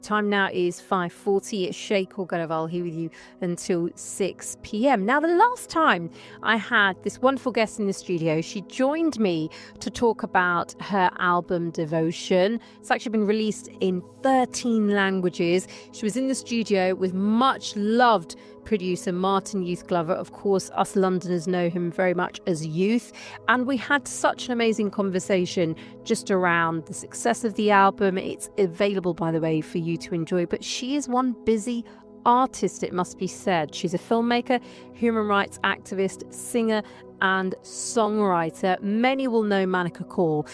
Time now is 5:40. It's Shay Kaur Grewal here with you until 6 p.m. Now, the last time I had this wonderful guest in the studio, she joined me to talk about her album Devotion. It's actually been released in 13 languages. She was in the studio with much loved producer Martin Youth Glover. Of course, us Londoners know him very much as Youth. And we had such an amazing conversation just around the success of the album. It's available, by the way, for you to enjoy. But she is one busy artist, it must be said. She's a filmmaker, human rights activist, singer and songwriter. Many will know Manika Kaur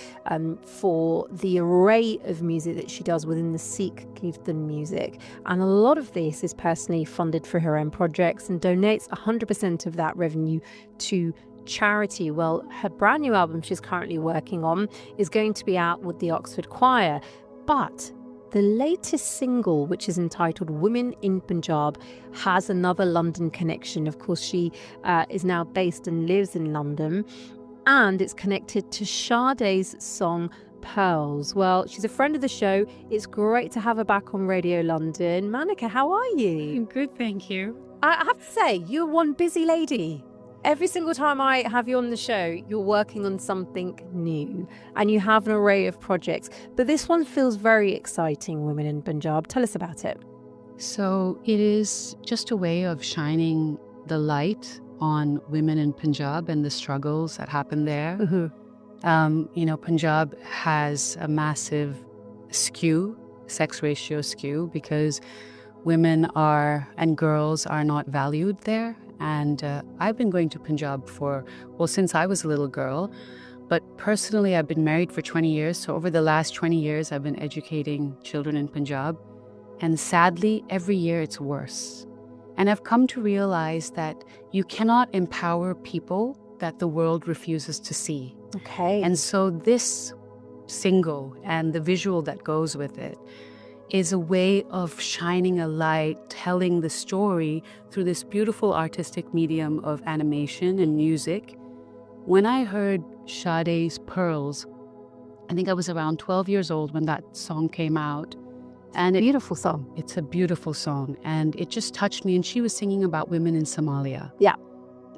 for the array of music that she does within the Sikh Kirtan music. And a lot of this is personally funded for her own projects and donates 100% of that revenue to charity. Well, her brand new album she's currently working on is going to be out with the Oxford Choir. But the latest single, which is entitled Women in Punjab, has another London connection. Of course, she is now based and lives in London, and it's connected to Sade's song Pearls. Well, she's a friend of the show. It's great to have her back on Radio London. Manika, how are you? I'm good, thank you. I have to say, you're one busy lady. Every single time I have you on the show, you're working on something new and you have an array of projects. But this one feels very exciting, Women in Punjab. Tell us about it. So it is just a way of shining the light on women in Punjab and the struggles that happen there. Mm-hmm. Punjab has a massive sex ratio skew, because women and girls are not valued there. And I've been going to Punjab since I was a little girl. But personally, I've been married for 20 years. So over the last 20 years, I've been educating children in Punjab. And sadly, every year it's worse. And I've come to realize that you cannot empower people that the world refuses to see. Okay. And so this single and the visual that goes with it is a way of shining a light, telling the story through this beautiful artistic medium of animation and music. When I heard Sade's Pearls, I think I was around 12 years old when that song came out. And Beautiful song. It's a beautiful song, and it just touched me. And she was singing about women in Somalia. Yeah.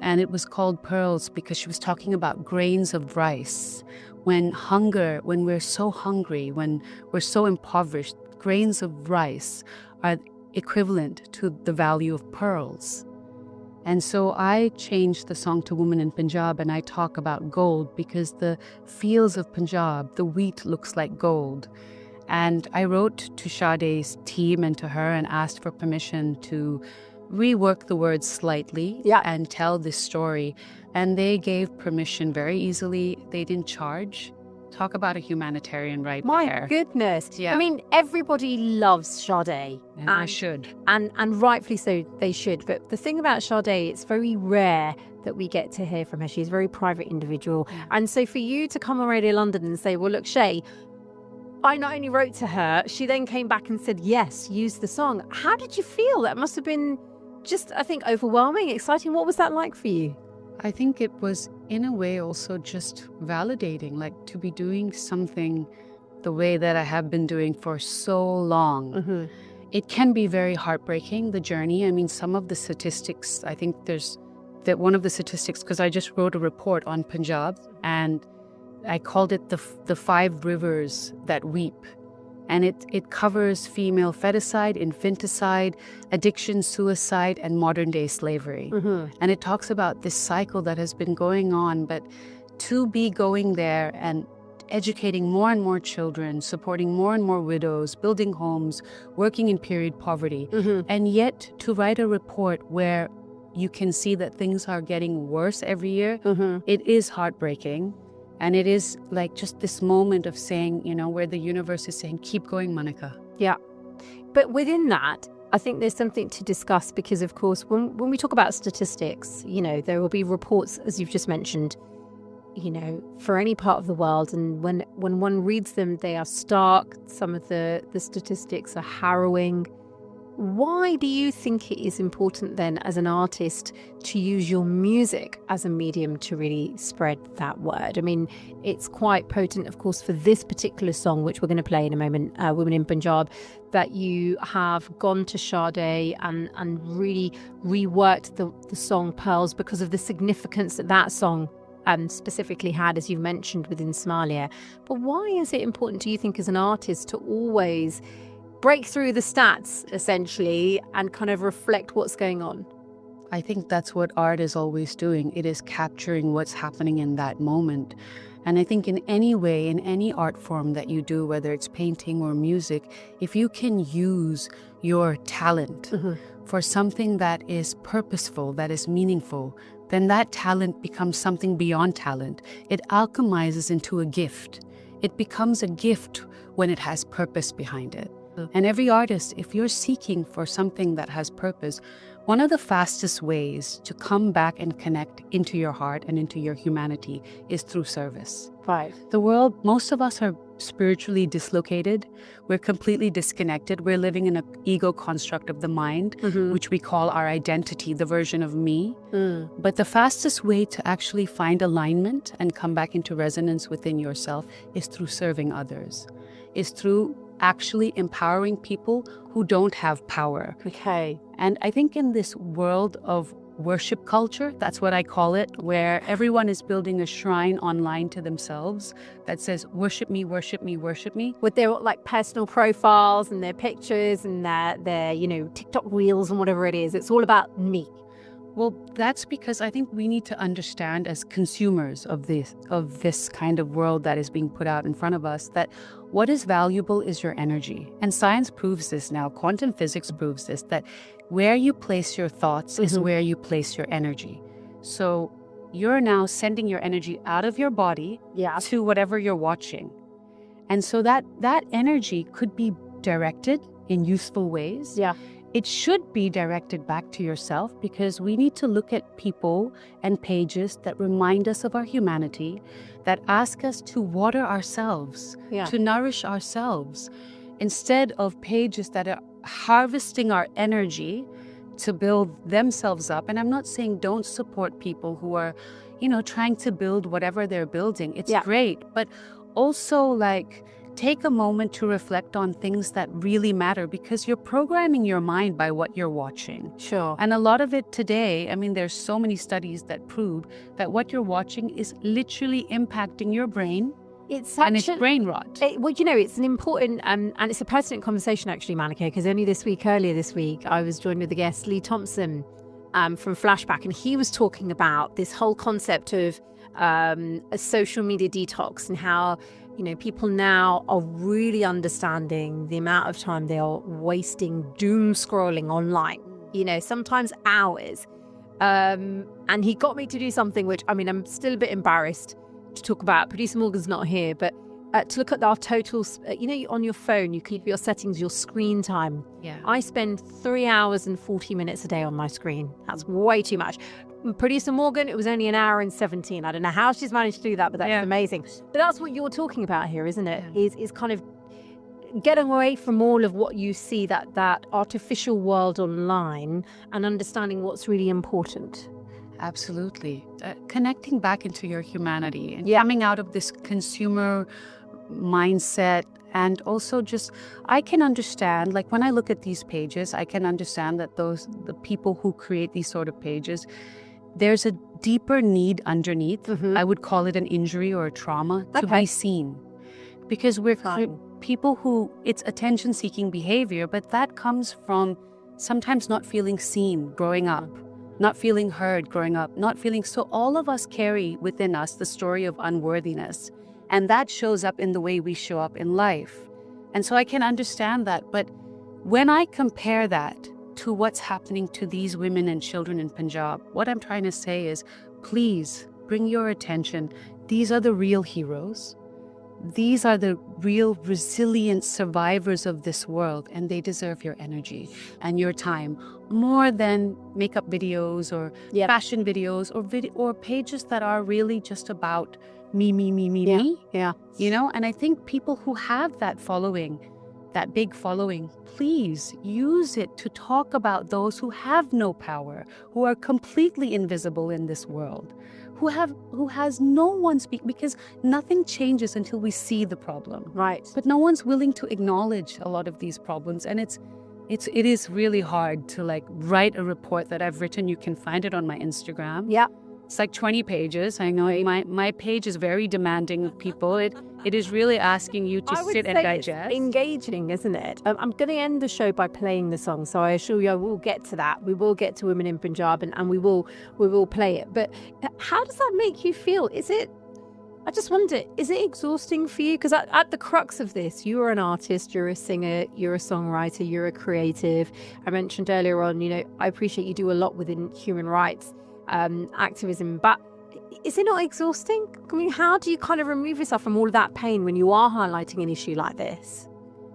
And it was called Pearls because she was talking about grains of rice. When we're so hungry, when we're so impoverished, grains of rice are equivalent to the value of pearls. And so I changed the song to Women in Punjab, and I talk about gold because the fields of Punjab, the wheat looks like gold. And I wrote to Sade's team and to her and asked for permission to rework the words slightly and tell this story. And they gave permission very easily. They didn't charge. Talk about a humanitarian right My there. goodness. Yeah. I mean, everybody loves Sade. And I should. And rightfully so, they should. But the thing about Sade, it's very rare that we get to hear from her. She's a very private individual. Yeah. And so for you to come on Radio London and say, well, look, Shay, I not only wrote to her, she then came back and said, yes, use the song. How did you feel? That must have been just, I think, overwhelming, exciting. What was that like for you? I think it was, in a way, also just validating, like to be doing something the way that I have been doing for so long. Mm-hmm. It can be very heartbreaking, the journey. I mean, some of the statistics, I think one of the statistics, because I just wrote a report on Punjab, and I called it the 5 rivers that weep. And it covers female feticide, infanticide, addiction, suicide, and modern-day slavery. Mm-hmm. And it talks about this cycle that has been going on, but to be going there and educating more and more children, supporting more and more widows, building homes, working in period poverty, and yet to write a report where you can see that things are getting worse every year, it is heartbreaking. And it is like just this moment of saying, where the universe is saying, keep going, Manika. Yeah. But within that, I think there's something to discuss because, of course, when we talk about statistics, there will be reports, as you've just mentioned, for any part of the world. And when one reads them, they are stark. Some of the statistics are harrowing. Why do you think it is important then as an artist to use your music as a medium to really spread that word? I mean, it's quite potent, of course, for this particular song, which we're going to play in a moment, Women in Punjab, that you have gone to Sade and really reworked the song Pearls because of the significance that that song specifically had, as you mentioned, within Somalia. But why is it important, do you think, as an artist to always break through the stats, essentially, and kind of reflect what's going on? I think that's what art is always doing. It is capturing what's happening in that moment. And I think in any way, in any art form that you do, whether it's painting or music, if you can use your talent for something that is purposeful, that is meaningful, then that talent becomes something beyond talent. It alchemizes into a gift. It becomes a gift when it has purpose behind it. And every artist, if you're seeking for something that has purpose, one of the fastest ways to come back and connect into your heart and into your humanity is through service. Right. The world, most of us are spiritually dislocated. We're completely disconnected. We're living in an ego construct of the mind, which we call our identity, the version of me. But the fastest way to actually find alignment and come back into resonance within yourself is through serving others, is through actually empowering people who don't have power. Okay. And I think in this world of worship culture, that's what I call it, where everyone is building a shrine online to themselves that says, worship me, worship me, worship me. With their like personal profiles and their pictures and their TikTok reels and whatever it is. It's all about me. Well, that's because I think we need to understand as consumers of this kind of world that is being put out in front of us that what is valuable is your energy. And science proves this now. Quantum physics proves this, that where you place your thoughts is where you place your energy. So you're now sending your energy out of your body to whatever you're watching. And so that energy could be directed in useful ways. Yeah. It should be directed back to yourself, because we need to look at people and pages that remind us of our humanity, that ask us to water ourselves, to nourish ourselves, instead of pages that are harvesting our energy to build themselves up. And I'm not saying don't support people who are, trying to build whatever they're building. It's great, but also take a moment to reflect on things that really matter, because you're programming your mind by what you're watching. Sure. And a lot of it today, there's so many studies that prove that what you're watching is literally impacting your brain. It's brain rot. It's an important and it's a pertinent conversation, actually, Manika, because earlier this week, I was joined with the guest Lee Thompson from Flashback, and he was talking about this whole concept of a social media detox and how people now are really understanding the amount of time they are wasting doom scrolling online, sometimes hours. And he got me to do something which, I'm still a bit embarrassed to talk about. Producer Morgan's not here, but to look at our totals, on your phone, you keep your settings, your screen time. Yeah. I spend 3 hours and 40 minutes a day on my screen. That's way too much. Producer Morgan, it was only 1 hour and 17. I don't know how she's managed to do that, but that's amazing. But that's what you're talking about here, isn't it? Yeah. Is kind of getting away from all of what you see, that artificial world online, and understanding what's really important. Absolutely. Connecting back into your humanity and coming out of this consumer mindset. And also I can understand, when I look at these pages, I can understand that the people who create these sort of pages, there's a deeper need underneath. I would call it an injury or a trauma to be seen. Because we're people who, it's attention-seeking behavior, but that comes from sometimes not feeling seen growing up, not feeling heard growing up, so all of us carry within us the story of unworthiness. And that shows up in the way we show up in life. And so I can understand that. But when I compare that to what's happening to these women and children in Punjab, what I'm trying to say is, please bring your attention. These are the real heroes. These are the real resilient survivors of this world, and they deserve your energy and your time more than makeup videos or fashion videos or pages that are really just about me. Yeah. And I think people who have that following, that big following, please use it to talk about those who have no power, who are completely invisible in this world, who has no one speak, because nothing changes until we see the problem. Right. But no one's willing to acknowledge a lot of these problems, and it is really hard to like write a report that I've written. You can find it on my Instagram. Yeah. It's like 20 pages. I know my page is very demanding of people. It is really asking you to sit and digest. It's engaging, isn't it? I'm going to end the show by playing the song, so I assure you I will get to that. We will get to Women in Punjab, and we will play it. But how does that make you feel? I just wonder, is it exhausting for you? Because at the crux of this, you are an artist, you're a singer, you're a songwriter, you're a creative. I mentioned earlier on, I appreciate you do a lot within human rights activism, but is it not exhausting? I mean, how do you kind of remove yourself from all of that pain when you are highlighting an issue like this?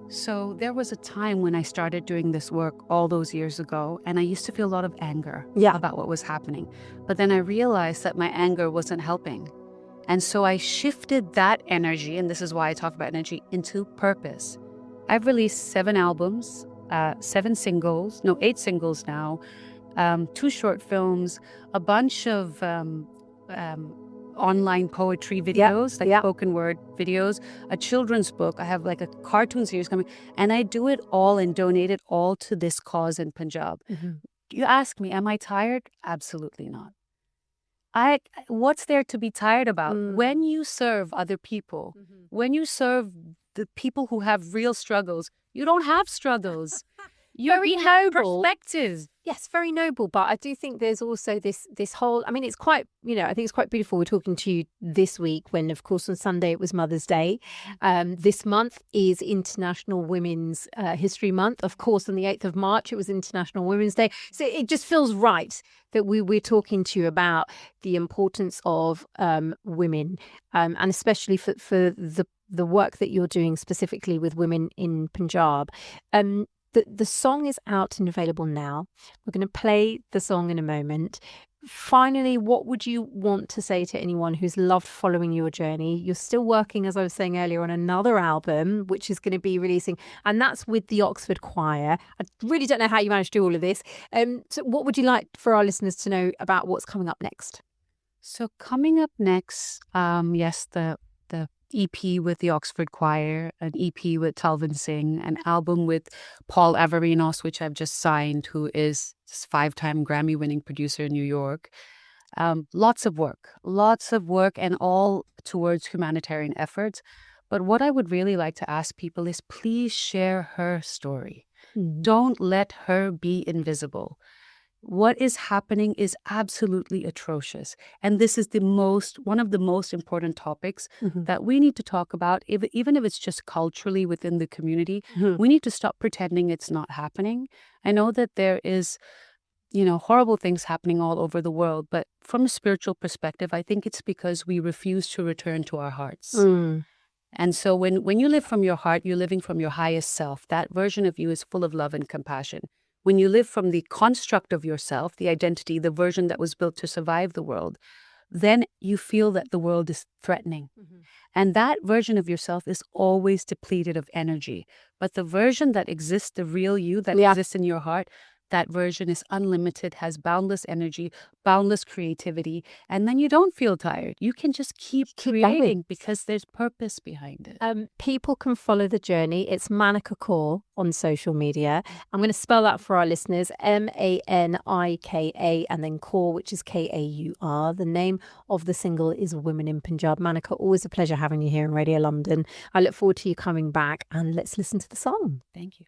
So there was a time when I started doing this work all those years ago, and I used to feel a lot of anger about what was happening. But then I realized that my anger wasn't helping. And so I shifted that energy, and this is why I talk about energy, into purpose. I've released 7 albums, 8 singles now, 2 short films, a bunch of online poetry videos, spoken word videos, a children's book. I have like a cartoon series coming, and I do it all and donate it all to this cause in Punjab. Mm-hmm. You ask me, am I tired? Absolutely not. What's there to be tired about? When you serve other people, when you serve the people who have real struggles, you don't have struggles. You have perspectives. Yes, very noble. But I do think there's also this whole, I mean, it's quite, I think it's quite beautiful. We're talking to you this week when, of course, on Sunday it was Mother's Day. This month is International Women's History Month. Of course, on the 8th of March, it was International Women's Day. So it just feels right that we're talking to you about the importance of women, and especially for the work that you're doing specifically with women in Punjab. The song is out and available now. We're going to play the song in a moment. Finally, what would you want to say to anyone who's loved following your journey? You're still working, as I was saying earlier, on another album, which is going to be releasing, and that's with the Oxford Choir. I really don't know how you managed to do all of this. So what would you like for our listeners to know about what's coming up next? So coming up next, yes, the EP with the Oxford Choir, an EP with Talvin Singh, an album with Paul Averinos, which I've just signed, who is this 5-time Grammy-winning producer in New York. Lots of work, and all towards humanitarian efforts. But what I would really like to ask people is please share her story. Don't let her be invisible. What is happening is absolutely atrocious. And this is one of the most important topics that we need to talk about, even if it's just culturally within the community. We need to stop pretending it's not happening. I know that there is, horrible things happening all over the world, but from a spiritual perspective, I think it's because we refuse to return to our hearts. And so when you live from your heart, you're living from your highest self. That version of you is full of love and compassion. When you live from the construct of yourself, the identity, the version that was built to survive the world, then you feel that the world is threatening. And that version of yourself is always depleted of energy. But the version that exists, the real you that exists in your heart, that version is unlimited, has boundless energy, boundless creativity, and then you don't feel tired. You can just keep creating because there's purpose behind it. People can follow the journey. It's Manika Kaur on social media. I'm going to spell that for our listeners, Manika, and then Kaur, which is Kaur. The name of the single is Women in Punjab. Manika, always a pleasure having you here in Radio London. I look forward to you coming back, and let's listen to the song. Thank you.